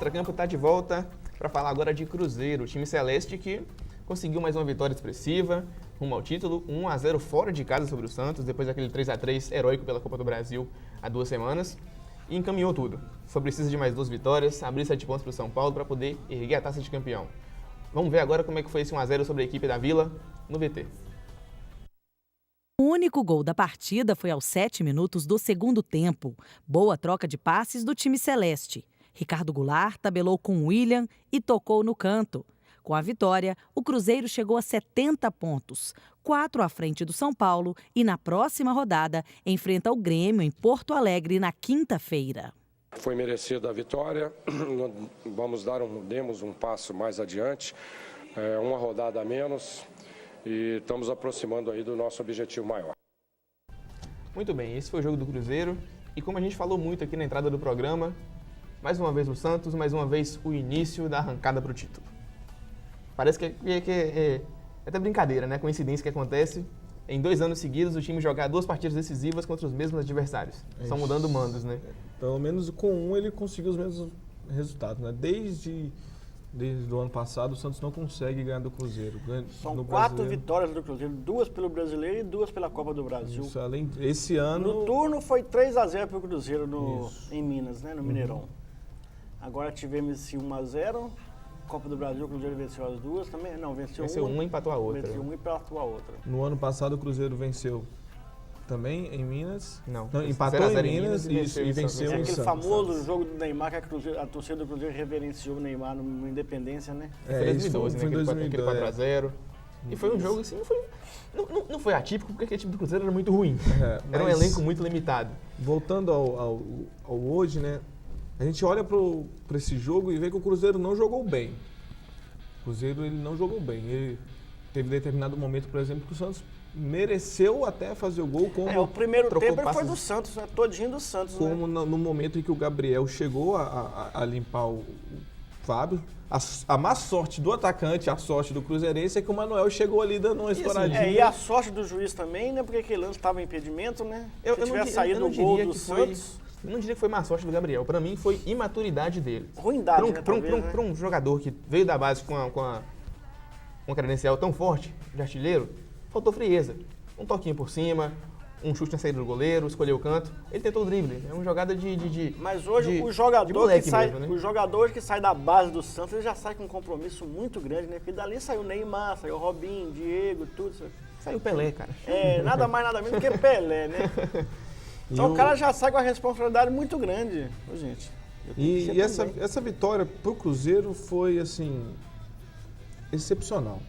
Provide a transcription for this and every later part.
Extracampo está de volta para falar agora de Cruzeiro, o time celeste que conseguiu mais uma vitória expressiva, rumo ao título, 1-0 fora de casa sobre o Santos, depois daquele 3-3 heróico pela Copa do Brasil há 2 semanas, e encaminhou tudo. Só precisa de mais 2 vitórias, abrir 7 pontos para o São Paulo para poder erguer a taça de campeão. Vamos ver agora como é que foi esse 1-0 sobre a equipe da Vila no VT. O único gol da partida foi aos 7 minutos do segundo tempo. Boa troca de passes do time celeste. Ricardo Goulart tabelou com William e tocou no canto. Com a vitória, o Cruzeiro chegou a 70 pontos, 4 à frente do São Paulo e na próxima rodada enfrenta o Grêmio em Porto Alegre na quinta-feira. Foi merecida a vitória, demos um passo mais adiante, uma rodada a menos. E estamos aproximando aí do nosso objetivo maior. Muito bem, esse foi o jogo do Cruzeiro. E como a gente falou muito aqui na entrada do programa, mais uma vez o Santos, mais uma vez o início da arrancada para o título. Parece que é até brincadeira, né? Coincidência que acontece. Em 2 anos seguidos, o time jogar 2 partidas decisivas contra os mesmos adversários. Só mudando mandos, né? Pelo menos com um ele conseguiu os mesmos resultados, né? Desde o ano passado, o Santos não consegue ganhar do Cruzeiro. São 4 vitórias do Cruzeiro, 2 pelo Brasileiro e 2 pela Copa do Brasil. Isso, além, esse ano... No turno foi 3-0 para o Cruzeiro em Minas, né, no Mineirão. Agora tivemos esse 1-0, Copa do Brasil, o Cruzeiro venceu as 2 também. Não, venceu uma e empatou a outra. Venceu uma e empatou a outra. No ano passado, o Cruzeiro venceu também em Minas. Não, empatou em Minas e venceu em aquele Santos. famoso jogo do Neymar que a torcida do Cruzeiro reverenciou o Neymar no Independência, né? Foi 2012, né? Aquele 4-0. E foi um jogo assim, não foi atípico, porque aquele time do Cruzeiro era muito ruim. Era um elenco muito limitado. Voltando ao hoje, né? A gente olha para esse jogo e vê que o Cruzeiro não jogou bem. O Cruzeiro ele não jogou bem. Ele teve determinado momento, por exemplo, que o Santos mereceu até fazer o gol. Como o primeiro tempo ele foi do Santos, né? Todinho do Santos. Como no momento em que o Gabriel chegou a limpar o Fábio. A má sorte do atacante, a sorte do cruzeirense é que o Manuel chegou ali dando uma estouradinha. E a sorte do juiz também, né? Porque aquele lance estava em impedimento, né? Se tivesse saído o gol do Santos... Eu não diria que foi má sorte do Gabriel. Para mim, foi imaturidade dele. Ruindade, Para um jogador que veio da base com uma credencial tão forte de artilheiro, faltou frieza. Um toquinho por cima, um chute na saída do goleiro, escolheu o canto. Ele tentou o drible. É uma jogada de Mas hoje o jogador o jogador que sai da base do Santos, ele já sai com um compromisso muito grande, né? Porque dali saiu o Neymar, saiu o Robinho, Diego, tudo. Saiu o Pelé, cara. Nada mais, nada menos do que Pelé, né? Então o cara já sai com a responsabilidade muito grande, gente. E essa vitória pro Cruzeiro foi, assim, excepcional.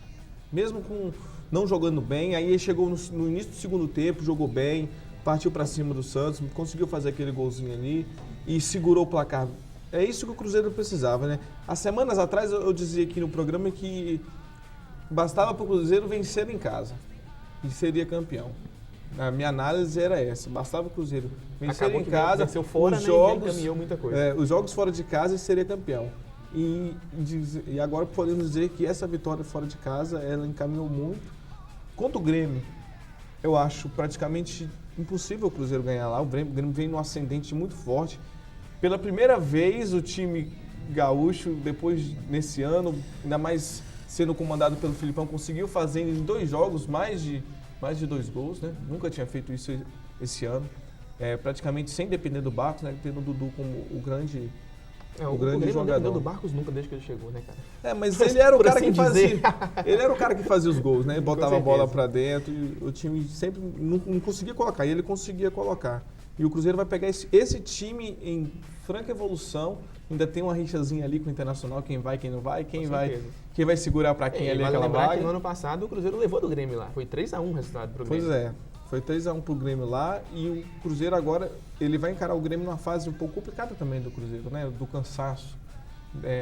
Mesmo com não jogando bem, aí ele chegou no início do segundo tempo, jogou bem, partiu para cima do Santos, conseguiu fazer aquele golzinho ali e segurou o placar. É isso que o Cruzeiro precisava, né? Há semanas atrás eu dizia aqui no programa que bastava pro Cruzeiro vencer em casa e seria campeão. A minha análise era essa, bastava o Cruzeiro vencer em casa, fora, os jogos, caminhou muita coisa. Os jogos fora de casa e seria campeão. E agora podemos dizer que essa vitória fora de casa, ela encaminhou muito. Contra o Grêmio, eu acho praticamente impossível o Cruzeiro ganhar lá. O Grêmio vem num ascendente muito forte. Pela primeira vez, o time gaúcho, depois nesse ano, ainda mais sendo comandado pelo Filipão, conseguiu fazer em 2 jogos mais de 2 gols, né? Nunca tinha feito isso esse ano. Praticamente sem depender do Barcos, né? Tendo o Dudu como o grande grande jogador. Não dependeu do Barcos nunca desde que ele chegou, né, cara? Mas ele era o cara que fazia. Ele era o cara que fazia os gols, né? Ele botava a bola pra dentro e o time sempre não conseguia colocar. E ele conseguia colocar. E o Cruzeiro vai pegar esse time em franca evolução. Ainda tem uma rixazinha ali com o Internacional, quem vai, quem não vai, quem vai segurar pra quem ali aquela vaga. Que no ano passado o Cruzeiro levou do Grêmio lá. Foi 3-1 o resultado pro Grêmio. Pois é. Foi 3-1 pro Grêmio lá e o Cruzeiro agora, ele vai encarar o Grêmio numa fase um pouco complicada também do Cruzeiro, né? Do cansaço.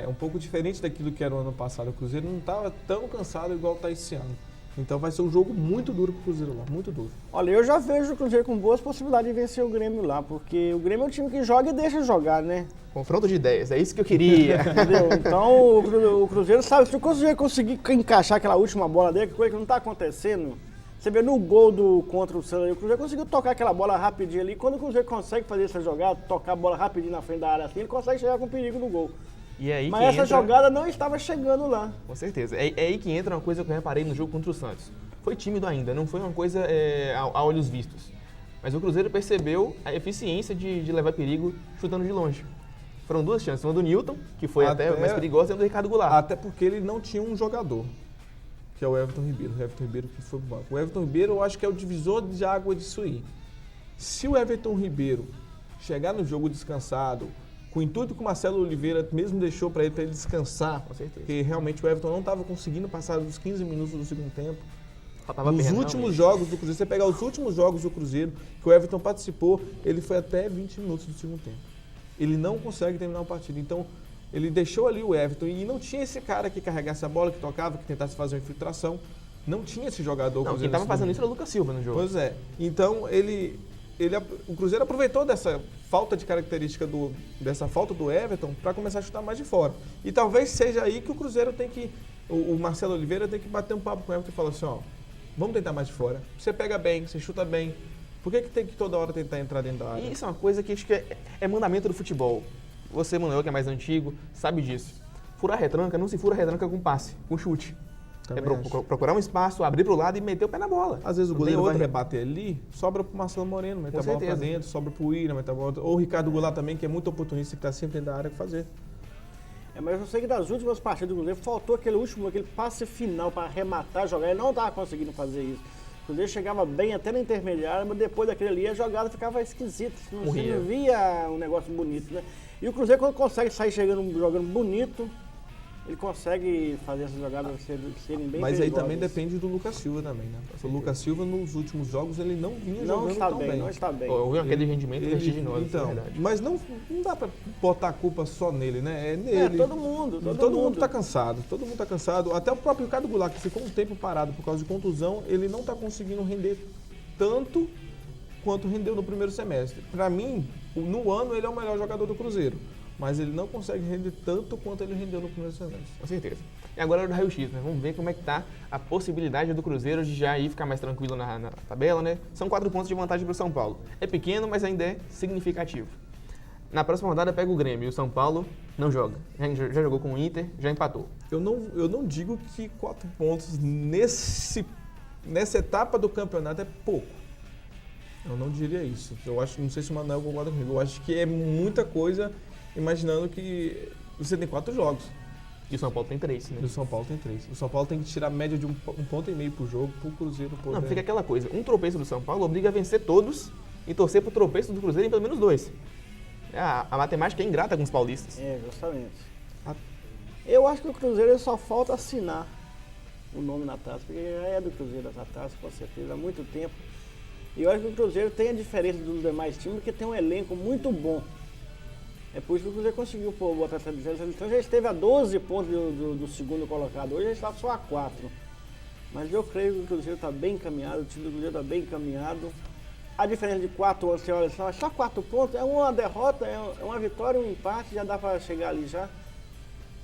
Um pouco diferente daquilo que era o ano passado. O Cruzeiro não estava tão cansado igual está esse ano. Então vai ser um jogo muito duro pro Cruzeiro lá, muito duro. Olha, eu já vejo o Cruzeiro com boas possibilidades de vencer o Grêmio lá, porque o Grêmio é um time que joga e deixa jogar, né? Confronto de ideias, é isso que eu queria. Entendeu? Então o Cruzeiro sabe, se o Cruzeiro conseguir encaixar aquela última bola dele, que coisa que não está acontecendo. Você vê no gol contra o Santos, o Cruzeiro conseguiu tocar aquela bola rapidinho ali. Quando o Cruzeiro consegue fazer essa jogada, tocar a bola rapidinho na frente da área assim, ele consegue chegar com perigo no gol. E é aí Mas que essa entra, jogada não estava chegando lá. com certeza, é aí que entra uma coisa que eu reparei no jogo contra o Santos. Foi tímido ainda, não foi uma coisa a olhos vistos. Mas o Cruzeiro percebeu a eficiência de levar perigo chutando de longe. Foram 2 chances, uma do Newton, que foi até mais perigosa, e uma do Ricardo Goulart. Até porque ele não tinha um jogador, que é o Everton Ribeiro. O Everton Ribeiro que foi pro banco. O Everton Ribeiro eu acho que é o divisor de água disso aí. Se o Everton Ribeiro chegar no jogo descansado, com o intuito que o Marcelo Oliveira mesmo deixou para ele descansar, Com certeza. porque realmente o Everton não estava conseguindo passar dos 15 minutos do segundo tempo. Faltava Nos perna, últimos realmente. jogos do Cruzeiro, você pegar os últimos jogos do Cruzeiro, que o Everton participou, ele foi até 20 minutos do segundo tempo. Ele não consegue terminar uma partida. Então, ele deixou ali o Everton e não tinha esse cara que carregasse a bola, que tocava, que tentasse fazer uma infiltração. Não tinha esse jogador. Não, quem estava fazendo isso era o Lucas Silva no jogo. Pois é. Então, o Cruzeiro aproveitou dessa falta de característica, dessa falta do Everton, para começar a chutar mais de fora. E talvez seja aí que o Cruzeiro tem que, o Marcelo Oliveira tem que bater um papo com o Everton e falar assim, ó, vamos tentar mais de fora. Você pega bem, você chuta bem. Por que tem que toda hora tentar entrar dentro da área? E isso é uma coisa que acho que é mandamento do futebol. Você, Manuel, que é mais antigo, sabe disso. Furar retranca, não se fura retranca com passe, com chute. Também acho. Procurar um espaço, abrir pro lado e meter o pé na bola. Às vezes o Não goleiro tem vai outra. rebater ali, sobra pro Marcelo Moreno, meter Com a bola pra certeza. dentro, sobra pro William, meter a bola. Ou o Ricardo Goulart também, que é muito oportunista, que tá sempre dentro da área, fazer. Mas eu sei que das últimas partidas do Cruzeiro faltou aquele passe final para arrematar a jogada. Ele não estava conseguindo fazer isso. O Cruzeiro chegava bem até na intermediária, mas depois daquele ali a jogada ficava esquisita. Você Morria. não via um negócio bonito, né? E o Cruzeiro, quando consegue sair jogando bonito, ele consegue fazer essas jogadas serem bem Mas aí perigosas. também depende do Lucas Silva também, né? O Lucas Silva, nos últimos jogos, ele não vinha Não jogando está tão bem, bem. não está bem. Houve aquele rendimento vertiginoso, isso é Então, verdade. mas não dá pra botar a culpa só nele, né? É nele. todo mundo. Todo mundo tá cansado, Até o próprio Ricardo Goulart, que ficou um tempo parado por causa de contusão, ele não tá conseguindo render tanto quanto rendeu no primeiro semestre. Pra mim, no ano, ele é o melhor jogador do Cruzeiro. Mas ele não consegue render tanto quanto ele rendeu no primeiro semestre. Com certeza. E agora é do raio-x, né? Vamos ver como é que tá a possibilidade do Cruzeiro de já ir ficar mais tranquilo na tabela, né? São 4 pontos de vantagem para o São Paulo. É pequeno, mas ainda é significativo. Na próxima rodada pega o Grêmio e o São Paulo não joga. Já jogou com o Inter, já empatou. Eu não digo que 4 pontos nessa etapa do campeonato é pouco. Eu não diria isso. Eu acho, não sei se o Manuel concorda comigo. Eu acho que é muita coisa, imaginando que você tem 4 jogos. E o São Paulo tem 3, né? E o São Paulo tem 3. O São Paulo tem que tirar a média de um ponto e meio por jogo, pro Cruzeiro poder... Não, fica aquela coisa. Um tropeço do São Paulo obriga a vencer todos e torcer pro tropeço do Cruzeiro em pelo menos 2. A matemática é ingrata com os paulistas. É, justamente. Eu acho que o Cruzeiro ele só falta assinar o nome na taça, porque já é do Cruzeiro essa taça, com certeza, há muito tempo. E eu acho que o Cruzeiro tem a diferença dos demais times, porque tem um elenco muito bom. É por isso que o Cruzeiro conseguiu botar essa licença. Então já esteve a 12 pontos do segundo colocado, hoje já está só a 4. Mas eu creio que o Cruzeiro está bem encaminhado, o time do Cruzeiro está bem encaminhado. A diferença de 4 anos, você olha só 4 pontos, é uma derrota, é uma vitória, um empate, já dá para chegar ali já.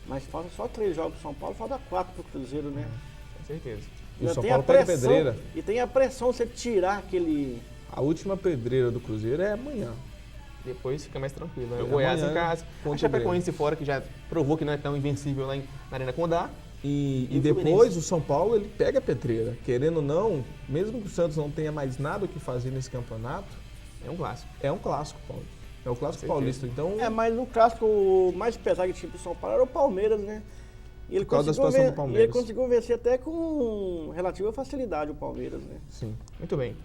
Mas falta só 3 jogos pro São Paulo, falta 4 pro Cruzeiro, né? Com certeza. E o Ainda São tem Paulo a pega pressão, pedreira. E tem a pressão, você tirar aquele... A última pedreira do Cruzeiro é amanhã. Depois fica mais tranquilo. Né? É, O Goiás em amanhã casa. contra A o Chapecoense fora, que já provou que não é tão invencível lá na Arena Condá. E E o depois Fluminense. o São Paulo ele pega a pedreira. Querendo ou não, mesmo que o Santos não tenha mais nada o que fazer nesse campeonato, É um clássico. é um clássico, Paulo. É o clássico Com certeza. paulista. Então, mas no clássico o mais pesado que tinha pro São Paulo era o Palmeiras, né? E ele, Por causa da conseguiu situação do Palmeiras. e ele conseguiu vencer até com relativa facilidade o Palmeiras, né? sim. Muito bem.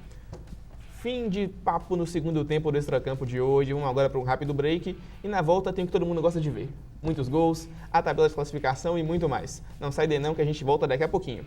Fim de papo no segundo tempo do Extracampo de hoje. Vamos agora para um rápido break. E na volta tem o que todo mundo gosta de ver. Muitos gols, a tabela de classificação e muito mais. Não sai daí não que a gente volta daqui a pouquinho.